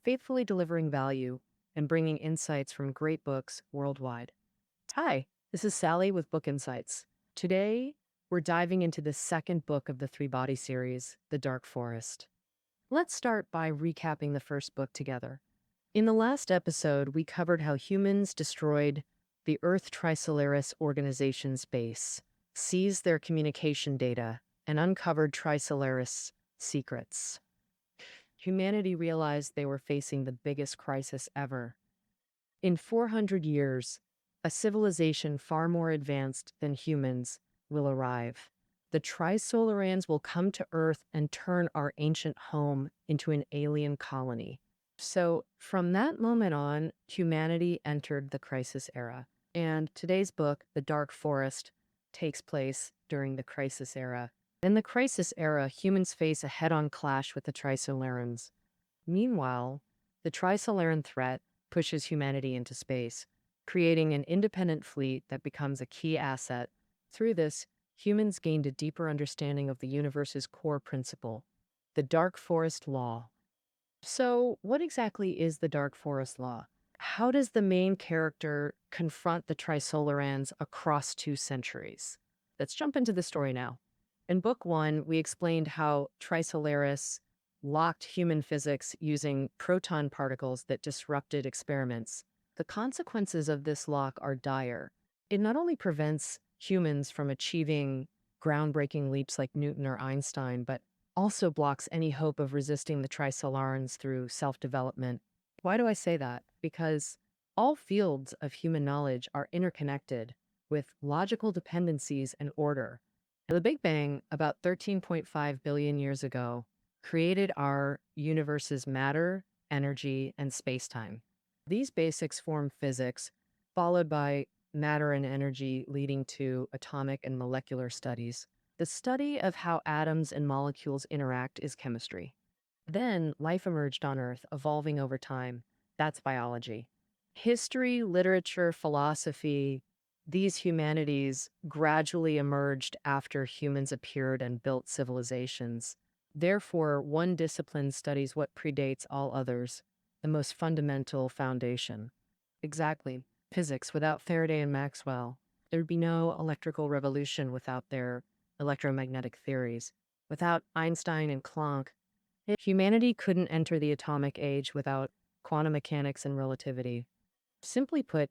faithfully delivering value and bringing insights from great books worldwide. Hi, this is Sally with Book Insights. Today, we're diving into the second book of the Three Body series, The Dark Forest. Let's start by recapping the first book together. In the last episode, we covered how humans destroyed the Earth Trisolaris organization's base, seized their communication data, and uncovered Trisolaris' secrets. Humanity realized they were facing the biggest crisis ever. In 400 years, a civilization far more advanced than humans will arrive. The Trisolarans will come to Earth and turn our ancient home into an alien colony. So, from that moment on, humanity entered the crisis era. And today's book, The Dark Forest, takes place during the crisis era. In the crisis era, humans face a head-on clash with the Trisolarans. Meanwhile, the Trisolaran threat pushes humanity into space, creating an independent fleet that becomes a key asset. Through this, humans gained a deeper understanding of the universe's core principle, the Dark Forest Law. So, what exactly is the Dark Forest Law? How does the main character confront the Trisolarans across 2 centuries? Let's jump into the story now. In Book 1, we explained how Trisolaris locked human physics using proton particles that disrupted experiments. The consequences of this lock are dire. It not only prevents humans from achieving groundbreaking leaps like Newton or Einstein, but also blocks any hope of resisting the Trisolarans through self-development. Why do I say that? Because all fields of human knowledge are interconnected with logical dependencies and order. The Big Bang, about 13.5 billion years ago, created our universe's matter, energy, and space-time. These basics form physics, followed by matter and energy, leading to atomic and molecular studies. The study of how atoms and molecules interact is chemistry. Then life emerged on Earth, evolving over time. That's biology. History, literature, philosophy, these humanities gradually emerged after humans appeared and built civilizations. Therefore, one discipline studies what predates all others, the most fundamental foundation. Exactly. Physics without Faraday and Maxwell. There'd be no electrical revolution without their electromagnetic theories. Without Einstein and Planck, humanity couldn't enter the atomic age without quantum mechanics and relativity. Simply put,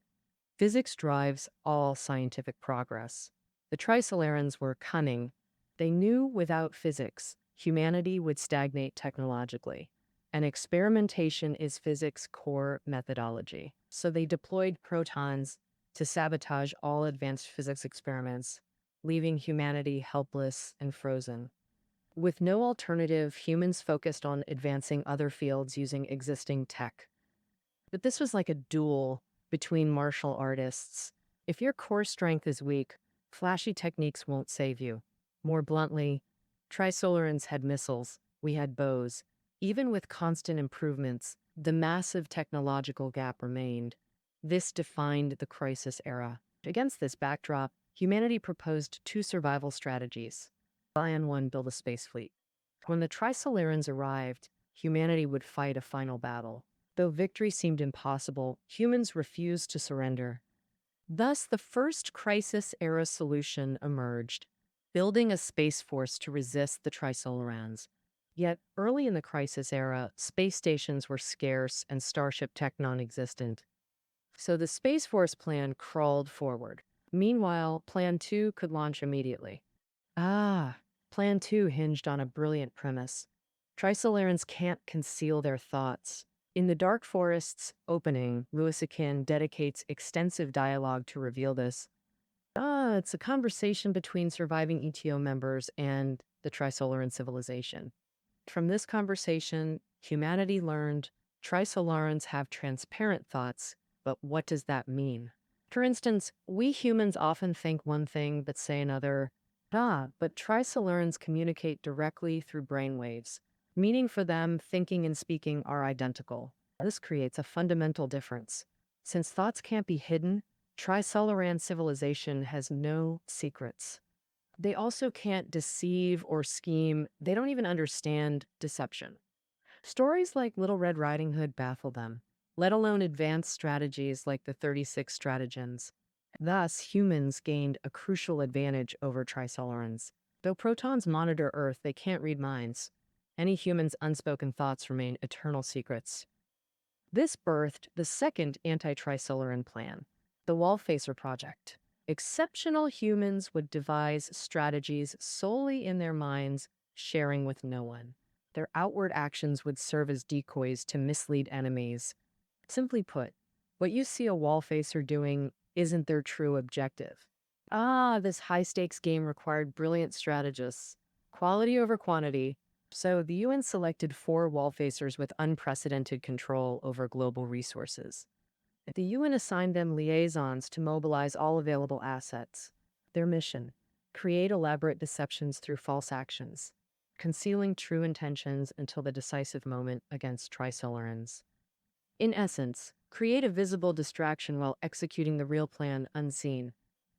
physics drives all scientific progress. The Trisolarans were cunning. They knew without physics, humanity would stagnate technologically. And experimentation is physics' core methodology. So they deployed protons to sabotage all advanced physics experiments, leaving humanity helpless and frozen. With no alternative, humans focused on advancing other fields using existing tech. But this was like a duel between martial artists. If your core strength is weak, flashy techniques won't save you. More bluntly, Trisolarans had missiles, we had bows. Even with constant improvements, the massive technological gap remained. This defined the crisis era. Against this backdrop, humanity proposed 2 survival strategies. Plan 1, build a space fleet. When the Trisolarans arrived, humanity would fight a final battle. Though victory seemed impossible, humans refused to surrender. Thus, the first crisis-era solution emerged, building a space force to resist the Trisolarans. Yet, early in the crisis era, space stations were scarce and starship tech non-existent. So the Space Force plan crawled forward. Meanwhile, Plan 2 could launch immediately. Plan 2 hinged on a brilliant premise. Trisolarans can't conceal their thoughts. In The Dark Forest's opening, Liu Cixin dedicates extensive dialogue to reveal this. It's a conversation between surviving ETO members and the Trisolaran civilization. From this conversation, humanity learned Trisolarans have transparent thoughts, but what does that mean? For instance, we humans often think one thing but say another. But Trisolarans communicate directly through brainwaves, meaning for them, thinking and speaking are identical. This creates a fundamental difference. Since thoughts can't be hidden, Trisolaran civilization has no secrets. They also can't deceive or scheme. They don't even understand deception. Stories like Little Red Riding Hood baffle them, let alone advanced strategies like the 36 stratagems. Thus, humans gained a crucial advantage over Trisolarans. Though protons monitor Earth, they can't read minds. Any human's unspoken thoughts remain eternal secrets. This birthed the second anti-Trisolaran plan, the Wallfacer Project. Exceptional humans would devise strategies solely in their minds, sharing with no one. Their outward actions would serve as decoys to mislead enemies. Simply put, what you see a Wallfacer doing isn't their true objective. This high-stakes game required brilliant strategists. Quality over quantity. So the UN selected 4 Wallfacers with unprecedented control over global resources. The UN assigned them liaisons to mobilize all available assets. Their mission: create elaborate deceptions through false actions, concealing true intentions until the decisive moment against Trisolarans. In essence, create a visible distraction while executing the real plan unseen.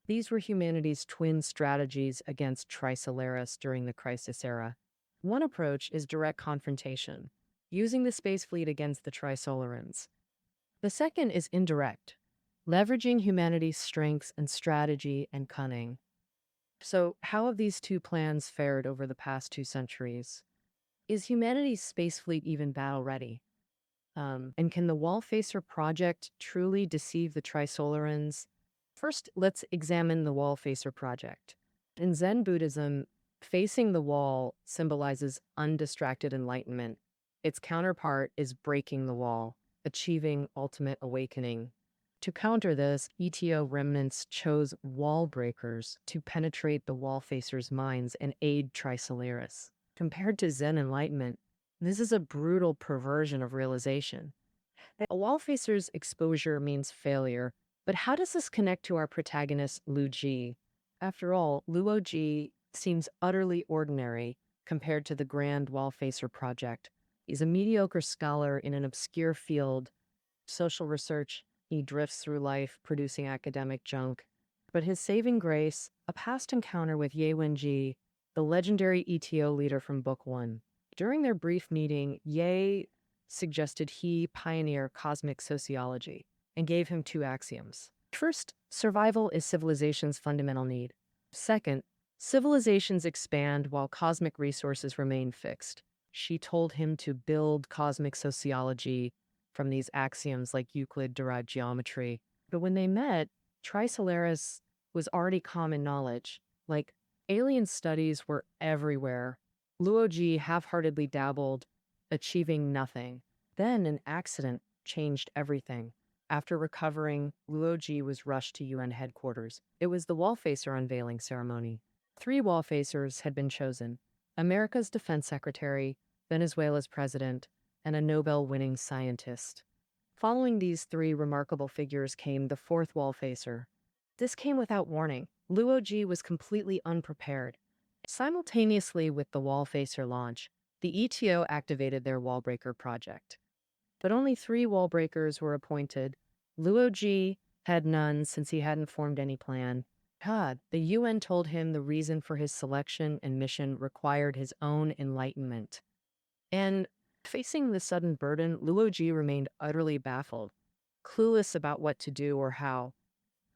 These were humanity's twin strategies against Trisolaris during the Crisis Era. One approach is direct confrontation, using the space fleet against the Trisolarans. The second is indirect, leveraging humanity's strengths and strategy and cunning. So, how have these two plans fared over the past 2 centuries? Is humanity's space fleet even battle ready? And can the Wallfacer project truly deceive the Trisolarans? First, let's examine the Wallfacer project. In Zen Buddhism, facing the wall symbolizes undistracted enlightenment. Its counterpart is breaking the wall, achieving ultimate awakening. To counter this, ETO remnants chose wall breakers to penetrate the Wallfacers' minds and aid Trisolaris. Compared to Zen enlightenment, this is a brutal perversion of realization. A Wallfacer's exposure means failure, but how does this connect to our protagonist, Luo Ji? After all, Luo Ji seems utterly ordinary compared to the grand Wallfacer project. He's a mediocre scholar in an obscure field, social research. He drifts through life producing academic junk. But his saving grace, a past encounter with Ye Wenji, the legendary ETO leader from Book 1. During their brief meeting, Ye suggested he pioneer cosmic sociology and gave him 2 axioms. First, survival is civilization's fundamental need. Second, civilizations expand while cosmic resources remain fixed. She told him to build cosmic sociology from these axioms like Euclid-derived geometry. But when they met, Trisolaris was already common knowledge. Like, alien studies were everywhere. Luo Ji half-heartedly dabbled, achieving nothing. Then an accident changed everything. After recovering, Luo Ji was rushed to UN headquarters. It was the Wallfacer unveiling ceremony. 3 Wallfacers had been chosen: America's defense secretary, Venezuela's president, and a Nobel-winning scientist. Following these 3 remarkable figures came the 4th Wallfacer. This came without warning. Luo Ji was completely unprepared. Simultaneously with the Wallfacer launch, the ETO activated their Wallbreaker project. But only 3 Wallbreakers were appointed. Luo Ji had none since he hadn't formed any plan. The UN told him the reason for his selection and mission required his own enlightenment. And facing the sudden burden, Luo Ji remained utterly baffled, clueless about what to do or how.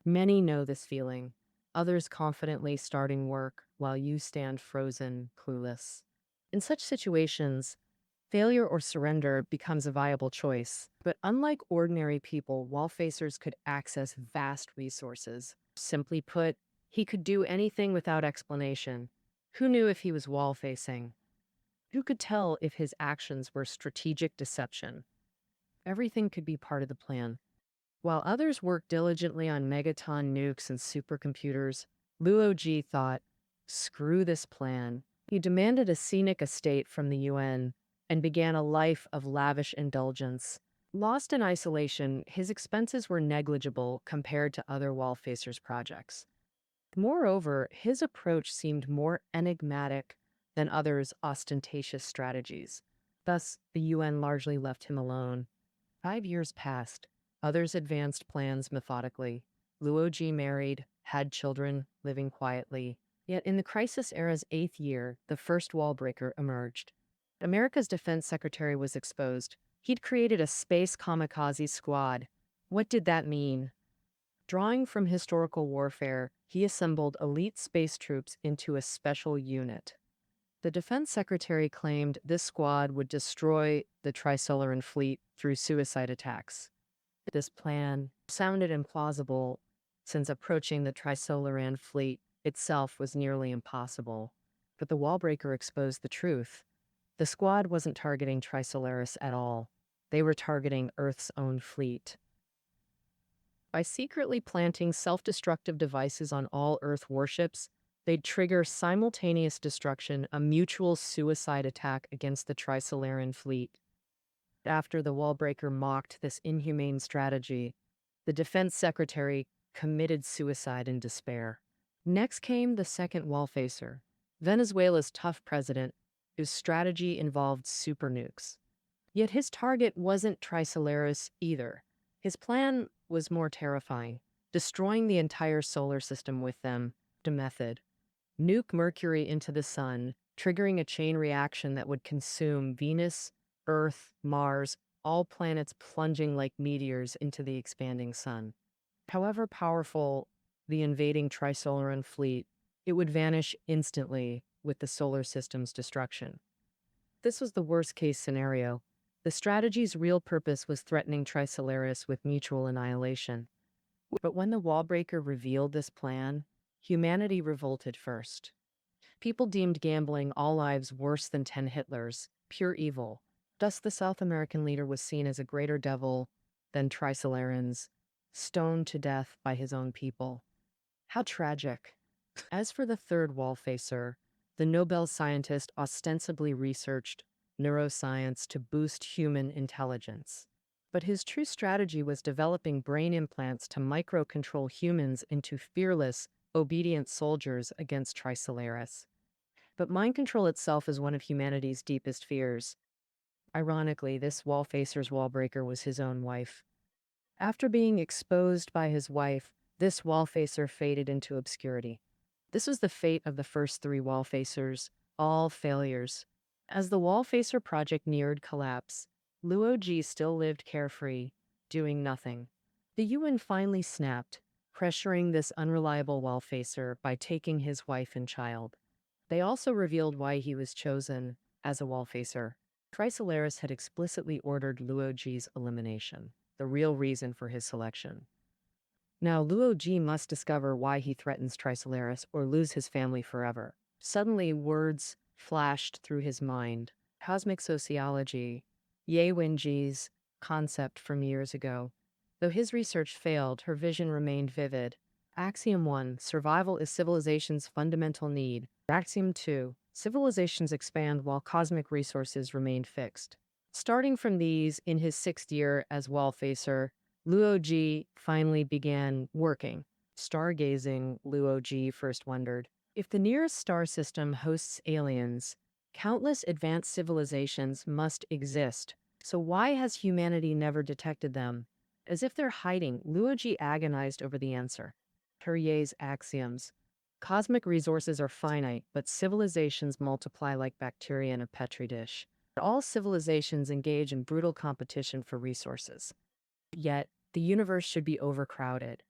Many know this feeling, others confidently starting work while you stand frozen, clueless. In such situations, failure or surrender becomes a viable choice. But unlike ordinary people, Wallfacers could access vast resources. Simply put, he could do anything without explanation. Who knew if he was wall-facing? Who could tell if his actions were strategic deception? Everything could be part of the plan. While others worked diligently on megaton nukes and supercomputers, Luo Ji thought, screw this plan. He demanded a scenic estate from the UN and began a life of lavish indulgence. Lost in isolation, his expenses were negligible compared to other Wallfacers projects. Moreover, his approach seemed more enigmatic than others' ostentatious strategies. Thus, the UN largely left him alone. 5 years passed. Others advanced plans methodically. Luo Ji married, had children, living quietly. Yet in the Crisis Era's 8th year, the first Wallbreaker emerged. America's defense secretary was exposed. He'd created a space kamikaze squad. What did that mean? Drawing from historical warfare, he assembled elite space troops into a special unit. The defense secretary claimed this squad would destroy the Trisolaran fleet through suicide attacks. This plan sounded implausible, since approaching the Trisolaran fleet itself was nearly impossible. But the Wallbreaker exposed the truth. The squad wasn't targeting Trisolaris at all. They were targeting Earth's own fleet. By secretly planting self-destructive devices on all Earth warships, they'd trigger simultaneous destruction, a mutual suicide attack against the Trisolaran fleet. After the Wallbreaker mocked this inhumane strategy, the defense secretary committed suicide in despair. Next came the second Wallfacer, Venezuela's tough president, whose strategy involved super nukes. Yet his target wasn't Trisolaris either. His plan was more terrifying, destroying the entire solar system with them. The method: nuke Mercury into the sun, triggering a chain reaction that would consume Venus, Earth, Mars, all planets plunging like meteors into the expanding sun. However powerful the invading Trisolaran fleet, it would vanish instantly with the solar system's destruction. This was the worst-case scenario. The strategy's real purpose was threatening Trisolaris with mutual annihilation. But when the Wallbreaker revealed this plan, humanity revolted first. People deemed gambling all lives worse than 10 Hitlers, pure evil. Thus, the South American leader was seen as a greater devil than Trisolarans, stoned to death by his own people. How tragic. As for the third Wallfacer, the Nobel scientist ostensibly researched neuroscience to boost human intelligence. But his true strategy was developing brain implants to micro-control humans into fearless, obedient soldiers against Trisolaris. But mind control itself is one of humanity's deepest fears. Ironically, this Wallfacer's Wallbreaker was his own wife. After being exposed by his wife, this Wallfacer faded into obscurity. This was the fate of the first three Wallfacers, all failures. As the Wallfacer project neared collapse, Luo Ji still lived carefree, doing nothing. The UN finally snapped, pressuring this unreliable Wallfacer by taking his wife and child. They also revealed why he was chosen as a Wallfacer. Trisolaris had explicitly ordered Luo Ji's elimination, the real reason for his selection. Now Luo Ji must discover why he threatens Trisolaris or lose his family forever. Suddenly, words flashed through his mind. Cosmic sociology, Ye Wenji's concept from years ago. Though his research failed, her vision remained vivid. Axiom 1, survival is civilization's fundamental need. Axiom 2, civilizations expand while cosmic resources remain fixed. Starting from these, in his 6th year as Wallfacer, Luo Ji finally began working. Stargazing, Luo Ji first wondered. If the nearest star system hosts aliens, countless advanced civilizations must exist. So why has humanity never detected them? As if they're hiding, Luo Ji agonized over the answer. Ye's axioms. Cosmic resources are finite, but civilizations multiply like bacteria in a petri dish. All civilizations engage in brutal competition for resources. Yet, the universe should be overcrowded.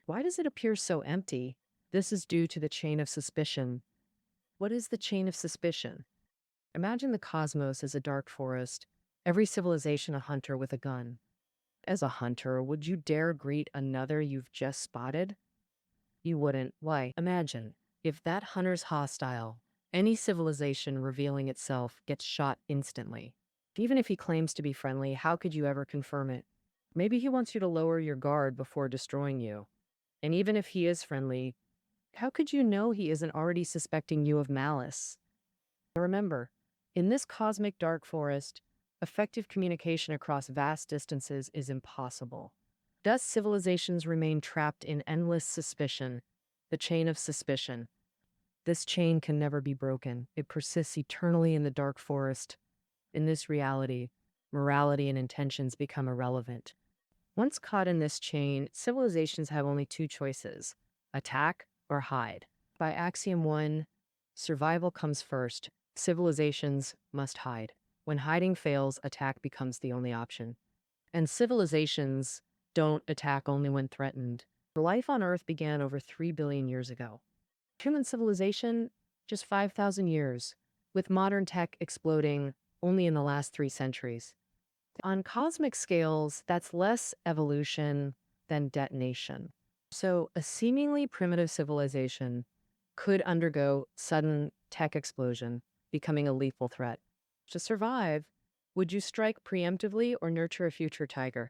Why does it appear so empty? This is due to the chain of suspicion. What is the chain of suspicion? Imagine the cosmos as a dark forest, every civilization a hunter with a gun. As a hunter, would you dare greet another you've just spotted? You wouldn't. Why? Imagine, if that hunter's hostile, any civilization revealing itself gets shot instantly. Even if he claims to be friendly, how could you ever confirm it? Maybe he wants you to lower your guard before destroying you. And even if he is friendly, how could you know he isn't already suspecting you of malice? Remember, in this cosmic dark forest, effective communication across vast distances is impossible. Thus, civilizations remain trapped in endless suspicion, the chain of suspicion. This chain can never be broken. It persists eternally in the dark forest. In this reality, morality and intentions become irrelevant. Once caught in this chain, civilizations have only two choices: attack or hide. By axiom 1, survival comes first. Civilizations must hide. When hiding fails, attack becomes the only option. And civilizations don't attack only when threatened. Life on Earth began over 3 billion years ago. Human civilization, just 5,000 years, with modern tech exploding only in the last 3 centuries. On cosmic scales, that's less evolution than detonation. So, a seemingly primitive civilization could undergo sudden tech explosion, becoming a lethal threat. To survive, would you strike preemptively or nurture a future tiger?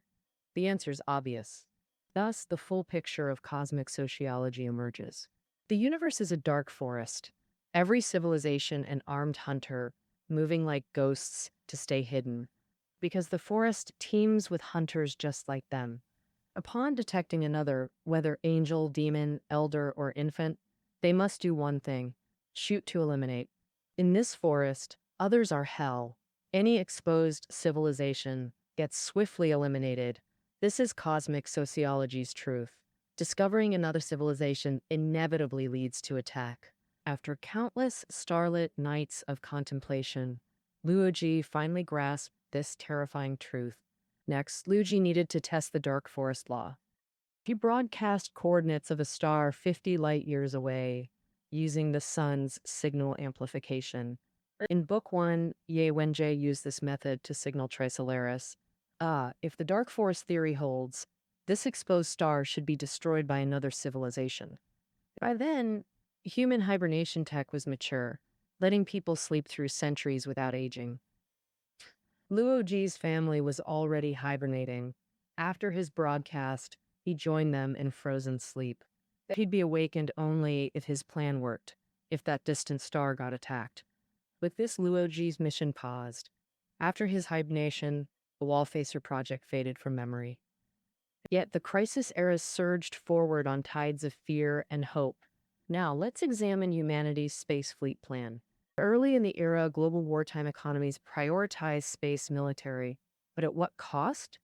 The answer is obvious. Thus, the full picture of cosmic sociology emerges. The universe is a dark forest. Every civilization an armed hunter, moving like ghosts to stay hidden, because the forest teems with hunters just like them. Upon detecting another, whether angel, demon, elder, or infant, they must do one thing: shoot to eliminate. In this forest, others are hell. Any exposed civilization gets swiftly eliminated. This is cosmic sociology's truth. Discovering another civilization inevitably leads to attack. After countless starlit nights of contemplation, Luo Ji finally grasped this terrifying truth. Next, Liu Ji needed to test the dark forest law. He broadcast coordinates of a star 50 light years away, using the sun's signal amplification. In Book 1, Ye Wenjie used this method to signal Trisolaris. If the dark forest theory holds, this exposed star should be destroyed by another civilization. By then, human hibernation tech was mature, letting people sleep through centuries without aging. Luo Ji's family was already hibernating. After his broadcast, he joined them in frozen sleep. He'd be awakened only if his plan worked, if that distant star got attacked. With this, Luo Ji's mission paused. After his hibernation, the Wallfacer project faded from memory. Yet the crisis eras surged forward on tides of fear and hope. Now, let's examine humanity's space fleet plan. Early in the era, global wartime economies prioritized space military, but at what cost?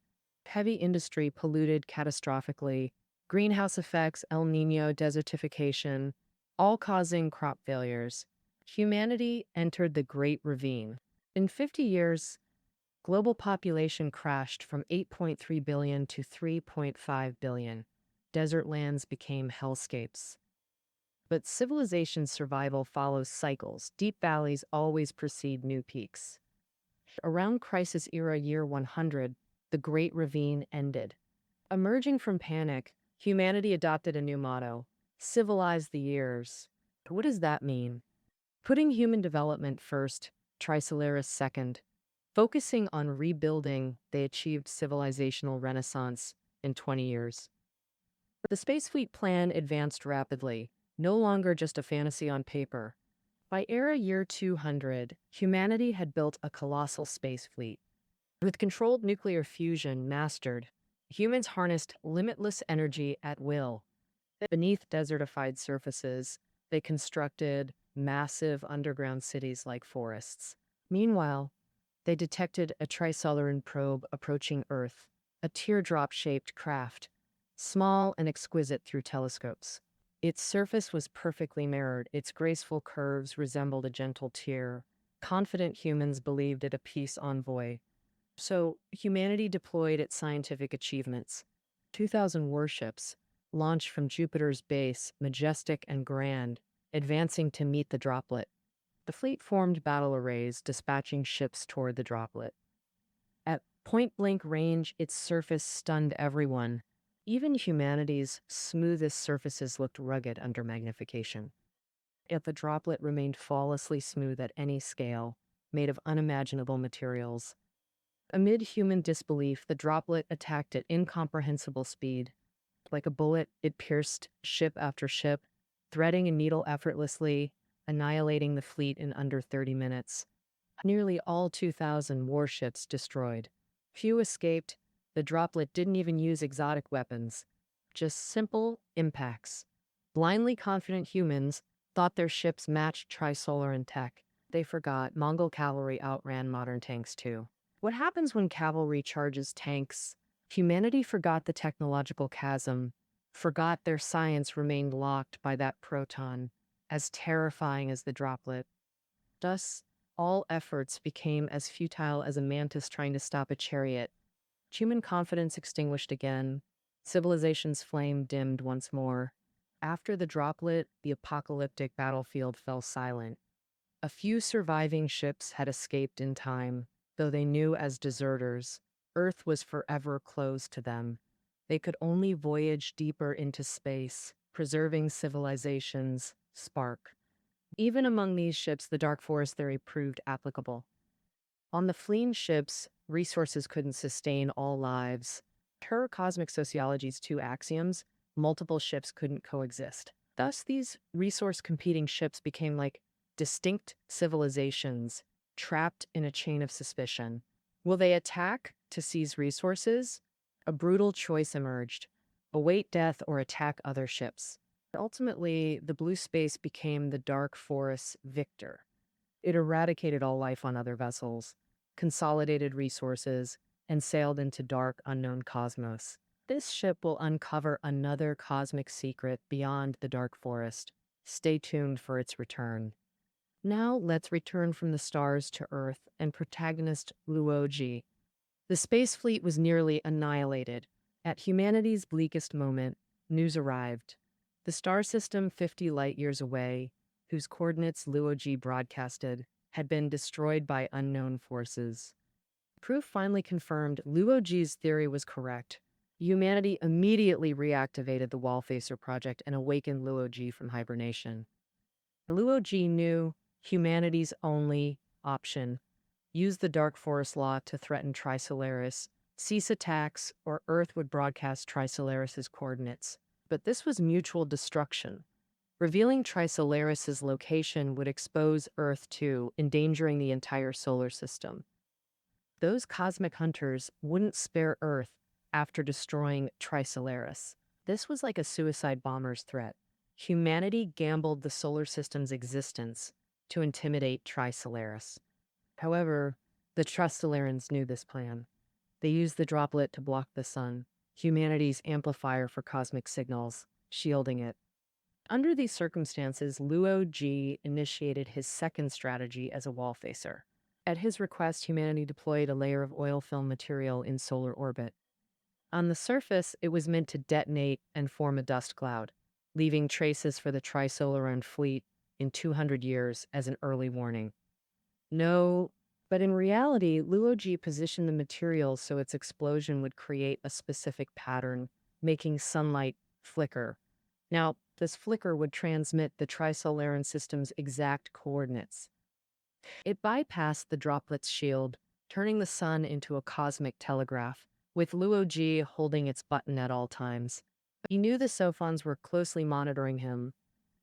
Heavy industry polluted catastrophically, greenhouse effects, El Nino, desertification, all causing crop failures. Humanity entered the Great Ravine. In 50 years, global population crashed from 8.3 billion to 3.5 billion. Desert lands became hellscapes. But civilization's survival follows cycles. Deep valleys always precede new peaks. Around crisis era year 100, the Great Ravine ended. Emerging from panic, humanity adopted a new motto: civilize the years. What does that mean? Putting human development first, Trisolaris second. Focusing on rebuilding, they achieved civilizational renaissance in 20 years. The space fleet plan advanced rapidly, no longer just a fantasy on paper. By era year 200, humanity had built a colossal space fleet. With controlled nuclear fusion mastered, humans harnessed limitless energy at will. Beneath desertified surfaces, they constructed massive underground cities like forests. Meanwhile, they detected a Trisolaran probe approaching Earth, a teardrop-shaped craft, small and exquisite through telescopes. Its surface was perfectly mirrored. Its graceful curves resembled a gentle tear. Confident humans believed it a peace envoy. So, humanity deployed its scientific achievements. 2,000 warships launched from Jupiter's base, majestic and grand, advancing to meet the droplet. The fleet formed battle arrays, dispatching ships toward the droplet. At point-blank range, its surface stunned everyone. Even humanity's smoothest surfaces looked rugged under magnification. Yet the droplet remained flawlessly smooth at any scale, made of unimaginable materials. Amid human disbelief, the droplet attacked at incomprehensible speed. Like a bullet, it pierced ship after ship, threading a needle effortlessly, annihilating the fleet in under 30 minutes. Nearly all 2,000 warships destroyed. Few escaped. The droplet didn't even use exotic weapons, just simple impacts. Blindly confident humans thought their ships matched Trisolaran tech. They forgot Mongol cavalry outran modern tanks too. What happens when cavalry charges tanks? Humanity forgot the technological chasm, forgot their science remained locked by that proton, as terrifying as the droplet. Thus, All efforts became as futile as a mantis trying to stop a chariot. Human confidence extinguished again. Civilization's flame dimmed once more. After the droplet, the apocalyptic battlefield fell silent. A few surviving ships had escaped in time, though they knew as deserters, Earth was forever closed to them. They could only voyage deeper into space, preserving civilization's spark. Even among these ships, the dark forest theory proved applicable. On the fleeing ships, resources couldn't sustain all lives. Per cosmic sociology's two axioms, multiple ships couldn't coexist. Thus, these resource-competing ships became like distinct civilizations, trapped in a chain of suspicion. Will they attack to seize resources? A brutal choice emerged: await death or attack other ships. Ultimately, the blue space became the dark forest's victor. It eradicated all life on other vessels, consolidated resources, and sailed into dark, unknown cosmos. This ship will uncover another cosmic secret beyond the dark forest. Stay tuned for its return. Now let's return from the stars to Earth and protagonist Luo Ji. The space fleet was nearly annihilated. At humanity's bleakest moment, news arrived. The star system 50 light-years away, whose coordinates Luo Ji broadcasted, had been destroyed by unknown forces. Proof finally confirmed Luo Ji's theory was correct. Humanity immediately reactivated the Wallfacer project and awakened Luo Ji from hibernation. Luo Ji knew humanity's only option: use the Dark Forest Law to threaten Trisolaris, cease attacks, or Earth would broadcast Trisolaris's coordinates. But this was mutual destruction. Revealing Trisolaris's location would expose Earth too, endangering the entire solar system. Those cosmic hunters wouldn't spare Earth after destroying Trisolaris. This was like a suicide bomber's threat. Humanity gambled the solar system's existence to intimidate Trisolaris. However, the Trisolarans knew this plan. They used the droplet to block the sun, humanity's amplifier for cosmic signals, shielding it. Under these circumstances, Luo Ji initiated his second strategy as a wallfacer. At his request, humanity deployed a layer of oil film material in solar orbit. On the surface, it was meant to detonate and form a dust cloud, leaving traces for the Trisolaran fleet in 200 years as an early warning. No, but in reality, Luo Ji positioned the material so its explosion would create a specific pattern, making sunlight flicker. Now, this flicker would transmit the Trisolaran system's exact coordinates. It bypassed the droplet's shield, turning the sun into a cosmic telegraph, with Luo Ji holding its button at all times. He knew the Sophons were closely monitoring him,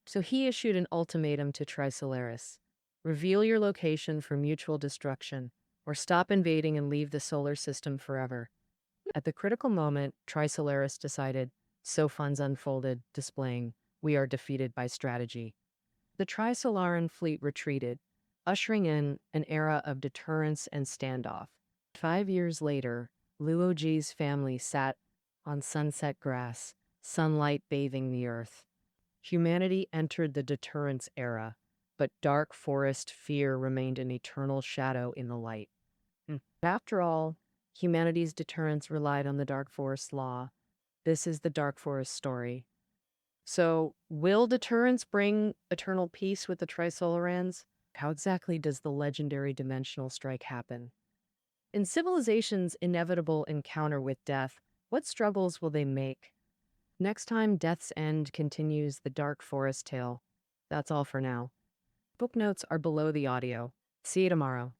so he issued an ultimatum to Trisolaris: reveal your location for mutual destruction, or stop invading and leave the solar system forever. At the critical moment, Trisolaris decided. Sophons unfolded, displaying, "We are defeated by strategy." The Trisolaran fleet retreated, ushering in an era of deterrence and standoff. 5 years later, Luo Ji's family sat on sunset grass, sunlight bathing the earth. Humanity entered the deterrence era, but dark forest fear remained an eternal shadow in the light. After all, humanity's deterrence relied on the dark forest law. This is the dark forest story. So, will deterrence bring eternal peace with the Trisolarans? How exactly does the legendary dimensional strike happen? In civilization's inevitable encounter with death, what struggles will they make? Next time Death's End continues the Dark Forest tale. That's all for now. Book notes are below the audio. See you tomorrow.